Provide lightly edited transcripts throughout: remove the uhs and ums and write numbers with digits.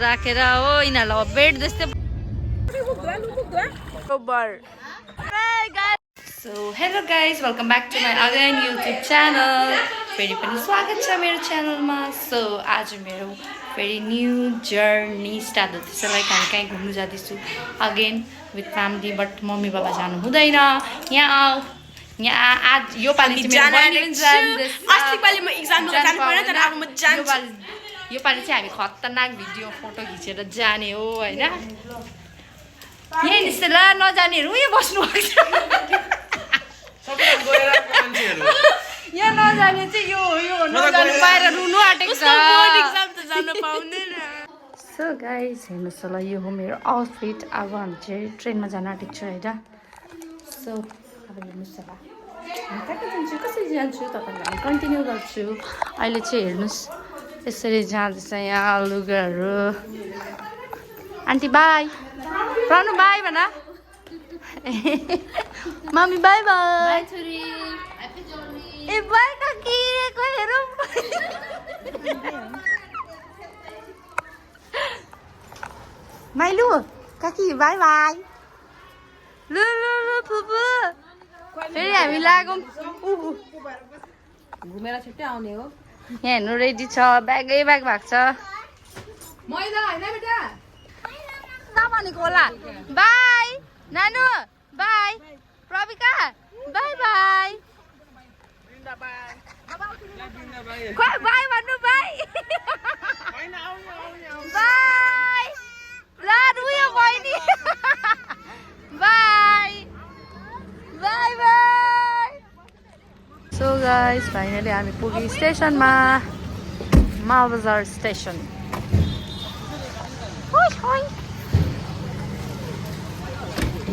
राखेर हो यिनीहरूलाई बेड जस्तै So hello guys, welcome back to my again YouTube channel. फेरि पनि स्वागत छ मेरो च्यानलमा. So आज मेरो फेरि न्यू जर्नी स्टार्ट हुँदैछ. लाइक हामी कहीँ घुम्नु जाँदैछु again with family. But mummy बाबा जानु हुँदैन. यहाँ आज यो पालि चाहिँ मेरो बहिनी पनि जाँदैछ. अस्ति पालि म एक्जाम दिन जानु पर्यो तर अब म जान्छु. यो पालि चाहिँ हामी खतरनाक भिडियो फोटो खिचेर जाने हो हैन. यही निस्ते ल नजानेहरू यहाँ बस्नु भएको छ. यहाँ नजाने चाहिँ यो नजानु पाएर रुनु आँटेको छ. सो गाइस हेर्नुहोस् ल यो हो मेरो आउटफिट. अब हामी चाहिँ ट्रेनमा जान आँटेको छ होइन. सो अब हेर्नुहोस् ल हामी कहाँ जान्छु कसरी जान्छु तपाईँलाई हामी कन्टिन्यू गर्छु. अहिले चाहिँ हेर्नुहोस् यसरी जाँदैछ यहाँ लुगाहरू. आन्टी बाई प्रनु बाई भन. Mummy by by. A by काकी को हेरौँ. माइलु काकी बाई बाई. लु लु लु फुपू फेरि हामी लागौँ. घुमेर छिट्टै आउने हो. यहाँ हेर्नु रेडी छ. ब्यागै ब्याग भएको छ. मैदा हैन बेटा नभनेको होला. Bye Nanu bye. Pravika bye bye. खोइ बाई भन्नु बाई. बाई ल रुयो बहिनी. Bye bye bye. So guys finally हामी पुग्यौँ स्टेसनमा. मालबजार स्टेसन.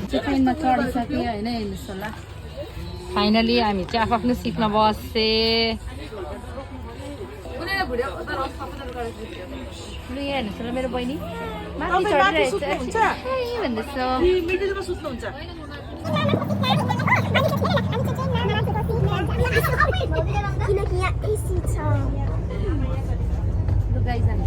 ट्रेनमा चढिसक्यो होइन. हेर्नुहोस् होला फाइनली हामी चाहिँ आफ्नो सिटमा बसे. लु यहाँ हेर्नुहोस् ल मेरो बहिनी माथि चढिरहेको छ भन्दैछ. लु गाइस हामी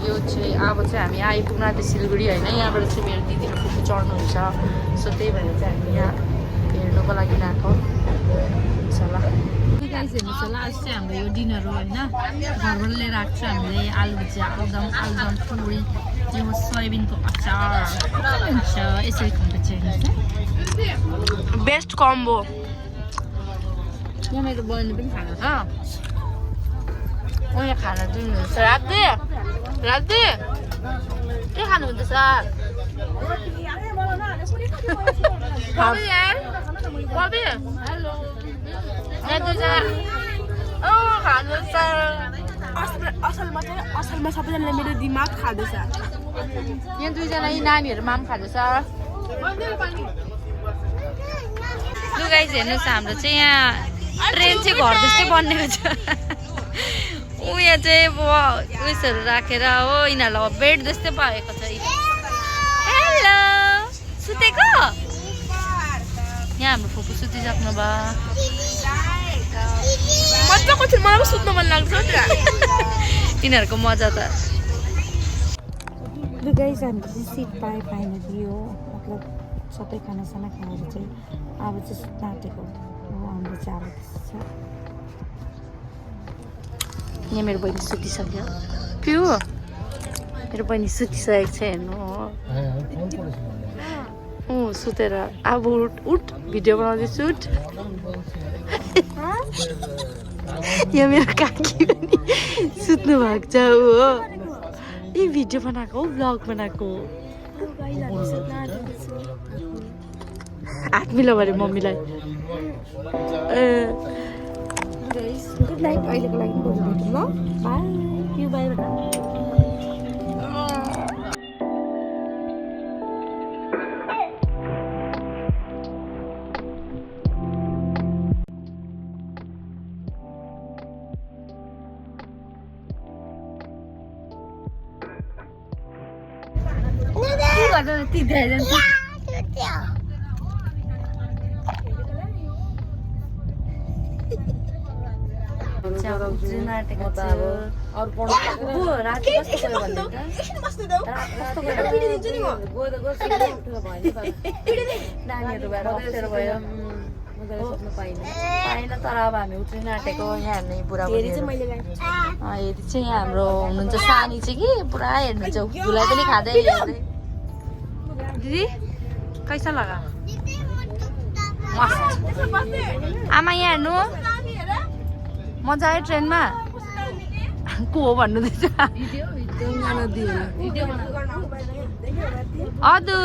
यो चाहिँ अब चाहिँ हामी आइपुग्न आँट्यो सिलगढी होइन. यहाँबाट चाहिँ मेरो दिदी र फुपू चढ्नुहुन्छ. सो त्यही भएर चाहिँ हामी यहाँ हेर्नुको लागि आएको छ ल. गाइस हेर्नुहोस् होला आज चाहिँ हाम्रो यो डिनर हो होइन. घरबाट लिएर आएको छ हामीले आलु भुजिया आलुदम पुरी यो सोयाबिनको अचार हुन्छ. यसरी खाँदा चाहिँ बेस्ट कम्बो. यहाँ मेरो बहिनी पनि खाना छ. यहाँ खाना दिनुहुन्छ. राख्दै के खानुहुँदैछ. असलमा सबैजनाले मेरो दिमाग खाँदैछ. यहाँ दुईजना यी नानीहरूमा पनि खाँदैछ. लु गाइस हेर्नुहोस् हाम्रो चाहिँ यहाँ ट्रेन चाहिँ घर जस्तै बनिएको छ. यहाँ चाहिँ उयसहरू राखेर हो यिनीहरूलाई बेड जस्तै भएको छ. हेलो सुतेको. यहाँ हाम्रो फुपू सुतिसक्नु भयो. मजाको थियो. मलाई पनि सुत्नु मन लाग्छ तिनीहरूको मजा त. लु गाइस हामीले चाहिँ सिट पाएँ फाइनली हो. मतलब सबै खानासाना खाएर चाहिँ अब चाहिँ सुत्न आँटेको हो. हाम्रो चाहिँ अब छ. यहाँ मेरो बहिनी सुतिसक्यो. पिउ मेरो बहिनी सुतिसकेको छ हेर्नु. सुतेर अब उठ भिडियो बनाउँदैछु. उठ. यहाँ मेरो काकी पनि सुत्नु भएको छ हो. ए भिडियो बनाएको हो भ्लग बनाएको. हात मिलाउ भने मम्मीलाई. Good night. अहिलेको लागि भोलि भेटौँ ल. By by. गर्दैन तिध्याइदिन्छ नाटेको छ राति कस्तो गयो भन्नु नानीहरू भएर अप्ठ्यारो भयो पाएन तर अब हामी उत्रिन आँटेको यहाँ हेर्ने बुढाबुढी हेरी चाहिँ यहाँ हाम्रो हुनुहुन्छ सानी चाहिँ कि पुरा हेर्नुहुन्छ धुलाई पनि खाँदै हेर्दै दिदी कैसा लगा मस्त आमा यहाँ हेर्नु मजा आयो ट्रेनमा को हो भन्नुहुँदैछ अदु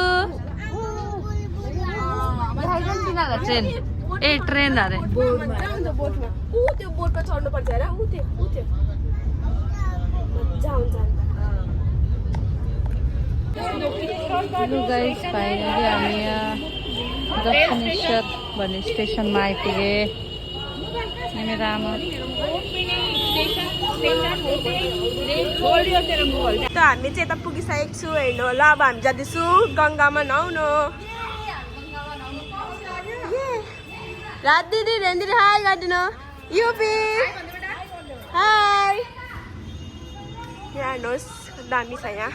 ट्रेन ए ट्रेन अरे बोटमा चढ्नु पर्छ र उ त्यो मजा हुन्छ गाइस फाइनली हामी यहाँ दक्षिणेश्वर भन्ने स्टेसनमा आइपुगे मेरो आमा त हामी चाहिँ यता पुगिसकेको छु हेर्नु होला अब हामी जाँदैछु गङ्गामा नुहाउनु रात दिदी रेन्दिरी हाई गरिदिनु युपी हाई यहाँ हेर्नुहोस् दामी छ यहाँ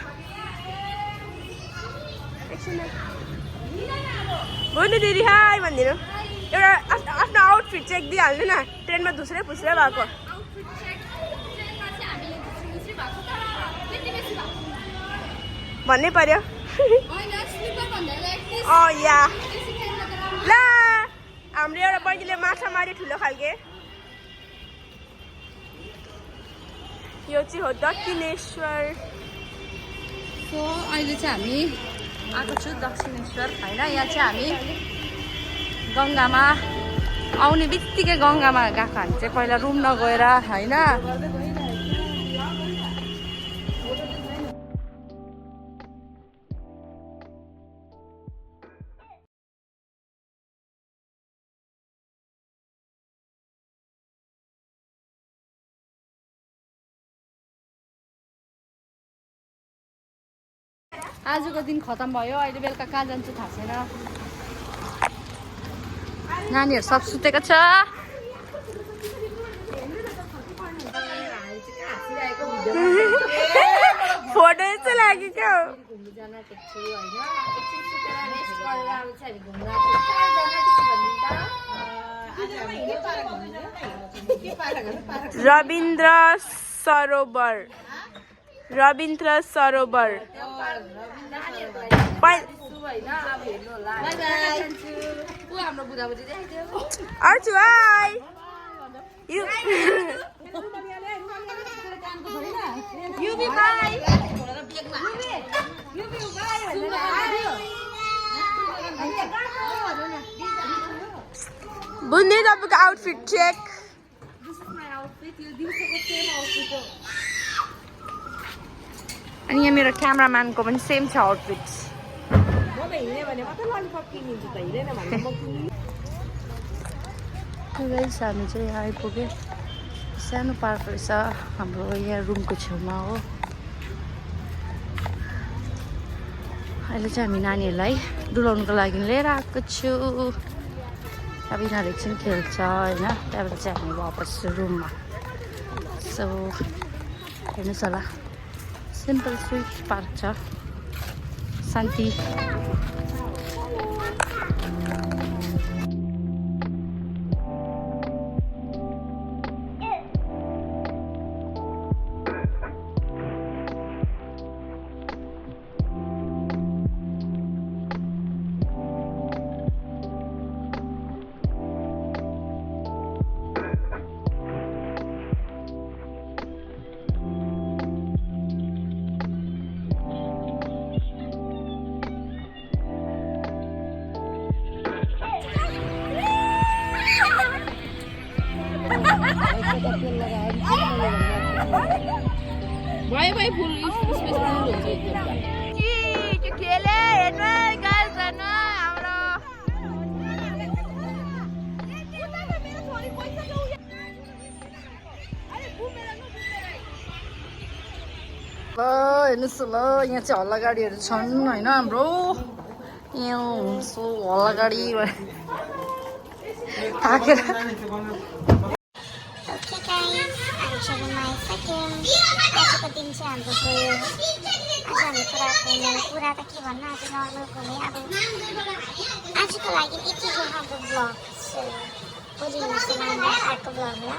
भन्नु दिदी हाई भनिदिनु एउटा आफ्नो आउटफिट चेक दिइहाल्नु न ट्रेनमा धुस्रै फुस्रै भएको भन्नै पर्यो या ल हाम्रो एउटा बहिनीले माछा मार्यो ठुलो खालके यो चाहिँ हो दक्षिणेश्वर सो अहिले चाहिँ हामी आएको छु दक्षिणेश्वर होइन यहाँ चाहिँ हामी गङ्गामा आउने बित्तिकै गङ्गामा गएको हामी चाहिँ पहिला रुम नगएर होइन आजको दिन खतम भयो अहिले बेलुका कहाँ जान्छु थाहा छैन नानीहरू सब सुतेको छ फोटो यस्तो लाग्यो क्या रविन्द्र सरोवर अर्चु हाई बुन्दी तपाईँको आउटफिट चेक अनि यहाँ मेरो क्यामराम्यानको पनि सेम छ आउटफिट गाइस हामी चाहिँ यहाँ आइपुग्यो सानो पार्क रहेछ हाम्रो यहाँ रुमको छेउमा हो अहिले चाहिँ हामी नानीहरूलाई डुलाउनुको लागि लिएर आएको छु अब यिनीहरू एकछिन खेल्छ होइन त्यहाँबाट चाहिँ हामी वापस रुममा सो हेर्नुहोस् होला सिम्पल स्विट पार्क छ शान्ति भाइ फुल स्पेस हुन्छ त्यो खेले हेर्नु गाइस हेर्नु हाम्रो हेर्नुहोस् ल यहाँ चाहिँ हल्ला गाडीहरू छन् होइन हाम्रो यहाँ सो हल्ला गाडी थाकेर Okay guys, I'm sharing my second. आजको दिन चाहिँ हाम्रो गयो। आज हामी पुरा त के भन्नु आज नर्मल घुम्यो अब आजको लागि यति हो हाम्रो ब्लग। सो भोलि हेर्छौँ हाम्रो अर्को ब्लगमा।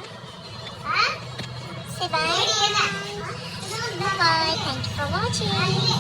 Say bye. Bye. Thank you for watching.